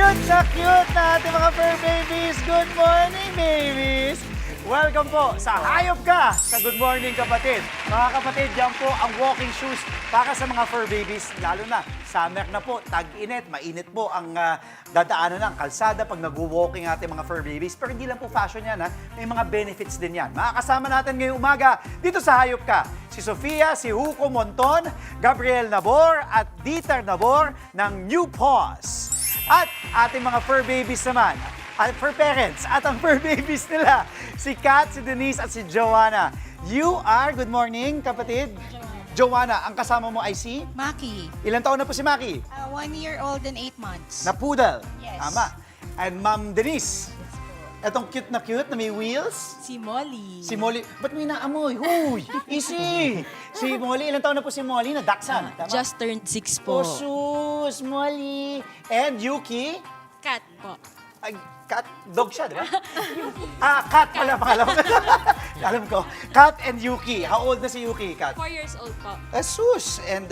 cute na ating mga fur babies. Good morning, babies! Welcome po sa Hayop Ka sa Good Morning Kapatid. Mga kapatid, yan po ang walking shoes para sa mga fur babies. Lalo na, summer na po, tag-init, mainit po ang dadaanan ng kalsada pag nag-walking ating mga fur babies. Pero hindi lang po fashion yan, ha? May mga benefits din yan. Makakasama natin ngayong umaga dito sa Hayop Ka. Si Sofia, si Hugo Monton, Gabriel Nabor at Dieter Nabor ng New Paws. At ating mga fur babies naman, at fur parents, at ang fur babies nila, si Kat, si Denise, at si Joanna. You are, good morning, kapatid. Joanna, ang kasama mo ay si? Maki. Ilang taon na po si Maki? 1 year old and 8 months. Na poodle. Yes. Tama. And Ma'am Denise, etong cute na may wheels. Si Molly. Si Molly, ba't may naamoy? Huy! Easy! Si Molly, ilang taon na po si Molly? Nadaksan. Tama? Just turned 6 po. Sus, Molly. And Yuki? Cat po. Ay, cat, dog siya, di ba? Cat pala pangalawa. Alam ko. Cat and Yuki. How old na si Yuki, Cat? 4 years old po. Sus! And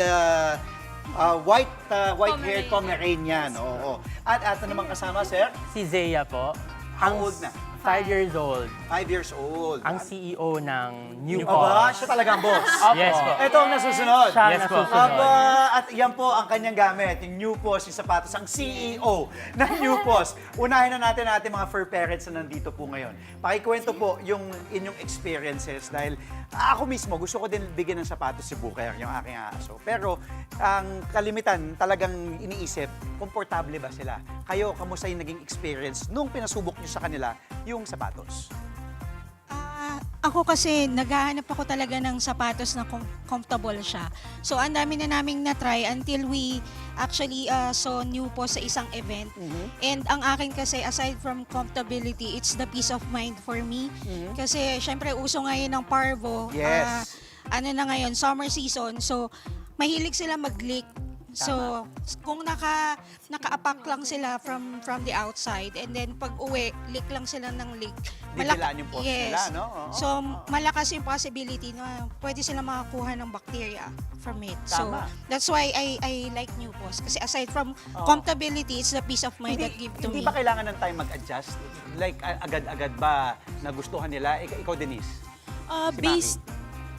white-haired Pomeranian. Oo. At ato naman kasama, sir? Si Zea po. How old na? 5 years old. 5 years old. Ang CEO ng New Aba, Paws. siya talagang boss. Yes po. Ito ang nasusunod. Siya ang Yes po. nasusunod. Aba, at yan po ang kanyang gamit, yung New Paws, yung sapatos, ang CEO ng New Paws. Unahin na natin ating mga fur parents na nandito po ngayon. Pakikwento po yung inyong experiences dahil ako mismo gusto ko din bigyan ng sapatos si Booker, yung aking aso. Pero ang kalimitan talagang iniisip, komportable ba sila? Kayo, kamusta yung naging experience nung pinasubok nyo sa kanila yung sapatos? Ako kasi naghahanap ako talaga ng sapatos na comfortable siya. So ang dami na naming na-try until we actually saw New po sa isang event. And ang akin kasi aside from comfortability, it's the peace of mind for me. Kasi syempre uso ngayon ng parvo. Yes. Ano na ngayon, summer season. So mahilig sila mag-lick. So, kung naka-apak lang sila from the outside and then pag uwi, lick lang sila ng lick. Didilaan yung post nila, no? Oo. So, malakas yung possibility na pwede sila makakuha ng bacteria from it. So, Tama. that's why I like New Post. Kasi aside from comfortability, it's the peace of mind that give to Hindi me. ba kailangan ng time mag-adjust? Like, agad-agad ba nagustuhan nila? Ikaw, Denise? Si Based,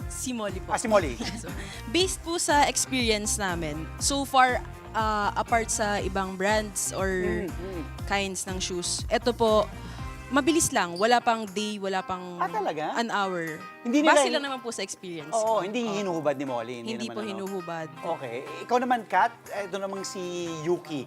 si Molly po. Si Molly. Based po sa experience namin, so far, apart sa ibang brands or kinds ng shoes, ito po, mabilis lang. Wala pang day, wala pang Talaga? an hour. Hindi nila- Base lang naman po sa experience. Oo, hindi hinuhubad ni Molly. Hindi po naman, ano? hinuhubad. Okay. Ikaw naman, Kat, ito namang si Yuki.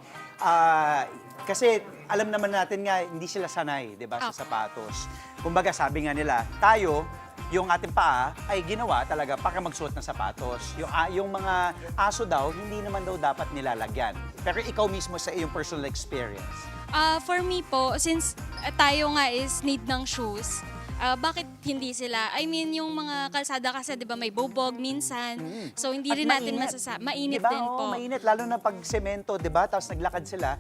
Kasi alam naman natin nga, hindi sila sanay, di ba, sa sapatos. Kumbaga, sabi nga nila, tayo, yung ating paa ay ginawa talaga para magsuot ng sapatos. Yung mga aso daw, hindi naman daw dapat nilalagyan. Pero ikaw mismo sa iyong personal experience. For me po, since tayo nga is need ng shoes, bakit hindi sila? I mean, yung mga kalsada kasi, di ba, may bubog minsan. So, hindi At rin natin mainit. mainit Diba? din Oo, po. mainit. Lalo na pag semento, di ba? Tapos naglakad sila.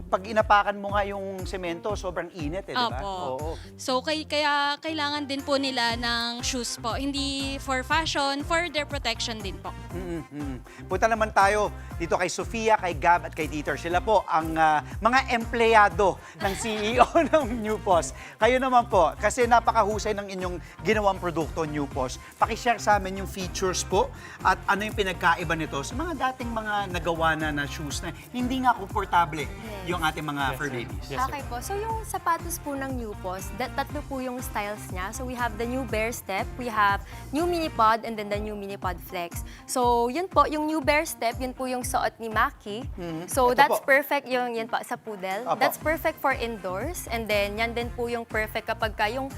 Pag inapakan mo nga yung semento, sobrang init, di ba? Opo. Oo. So, kaya kailangan din po nila ng shoes po. Hindi for fashion, for their protection din po. Punta naman tayo dito kay Sofia, kay Gab at kay Dieter. Sila po ang mga empleyado ng CEO ng New Paws. Kayo naman po, kasi napakahusay ng inyong ginawang produkto New Paws. Pakishare sa amin yung features po at ano yung pinagkaiba nito sa mga dating mga nagawa na shoes na hindi nga komportable yung ating mga fur babies. Yes, Okay po. So yung sapatos po ng New Paws, tatlo po yung styles niya. So we have the new Bear Step, we have new Mini Pod, and then the new Mini Pod Flex. So yun po, yung new Bear Step, yun po yung suot ni Maki. So Ito that's po. perfect yung yan po sa poodle. Opo. That's perfect for indoors. And then yan din po yung perfect kapag yung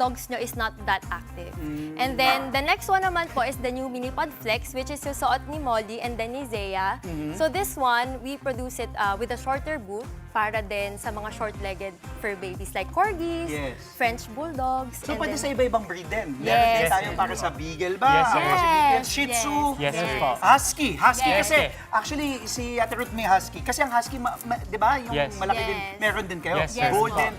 dogs nyo is not that active. And then, the next one naman po is the new Mini Pod Flex, which is yung suot ni Molly and then ni Zea. So this one, we produce it with a shorter boot para din sa mga short-legged fur babies like Corgis, Yes. French Bulldogs. So and pwede then- sa iba-ibang breed din. Meron Yes. din tayo para sa Beagle ba? Yes, Para yes. sa Beagle, Yes, Shih Tzu. Yes, Yes. po. Husky. Husky Yes. kasi, actually, si Ate Ruth may husky. Kasi ang husky, di ba, yung Yes. malaki din, Yes. meron din kayo? Yes, sir. Golden.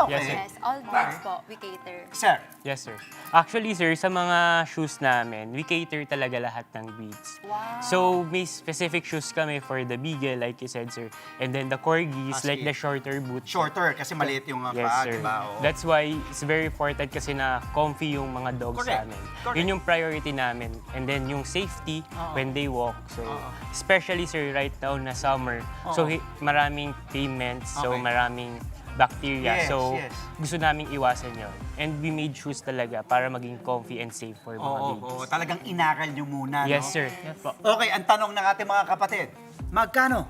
Okay. Yes, all breeds po, we cater. Sir, Yes, sir. Actually, sir, sa mga shoes namin, we cater talaga lahat ng breeds. Wow. So, may specific shoes kami for the Beagle, like you said, sir. And then the Corgis, Husky. like the shorter boot. shorter kasi maliit yung Yes, paa, sir. diba? Oo. That's why it's very important kasi na comfy yung mga dogs Correct. namin. Correct. Yun yung priority namin. And then yung safety when they walk. So, especially sir, right now na summer. So, maraming payments. So, Okay. maraming bacteria. Yes, So, yes. gusto naming iwasan yon. And we made shoes talaga para maging comfy and safe for mga Oo, babies. oo, talagang inaral nyo muna, Yes, no? sir. Yes po. Okay, ang tanong ng ating mga kapatid, magkano?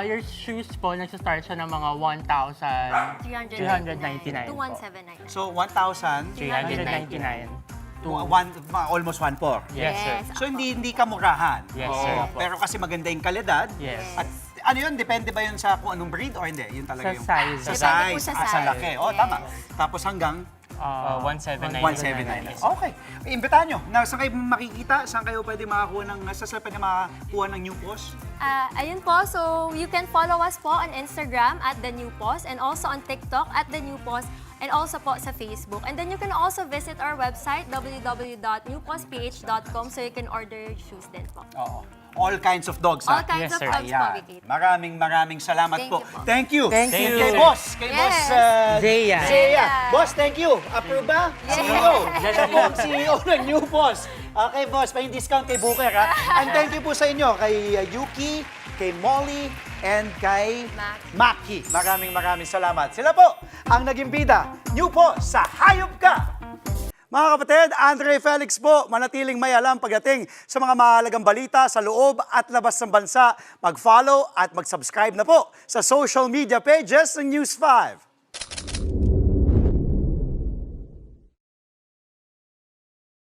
Your shoes po, nagsa-start siya ng mga 399 1,399 to po. 179. So, 1,000, 399. almost 1,400. Yes, sir. So, hindi kamurahan. Yes, Oo, sir. pero kasi maganda yung kalidad. Yes. At ano yun, depende ba yun sa kung anong breed or hindi? Yun talaga Sa yung size. Sa Depende po size, sa sa size. laki. Oh, Yes. tama. Tapos hanggang 1,799. 179. Okay. Imbitahan nyo. Saan kayo makikita? Saan kayo pwede makakuha ng, saan pwede makakuha ng new post? Ayun po, so you can follow us po on Instagram at The New Post and also on TikTok at The New Post and also po sa Facebook. And then you can also visit our website www.newpostph.com so you can order shoes din po. Oo. All kinds of dogs, All ha? kinds Yes, of sir. dogs po we Ayan. cater. Maraming salamat Thank po. you po. Thank you. Thank you. Kay boss. Kay Yes. boss. Zeya. Zeya. Boss, thank you. Approve ba? CEO. Siya po ang CEO ng New Boss. Okay, boss, may discount kay Booker, ha? And thank you po sa inyo, kay Yuki, kay Molly, and kay Maki. Maraming salamat. Sila po ang naging bida. New Boss sa Hayop Ka! Mga kapatid, Andre Felix po, manatiling may alam pagdating sa mga mahalagang balita sa loob at labas ng bansa. Mag-follow at mag-subscribe na po sa social media pages ng News 5.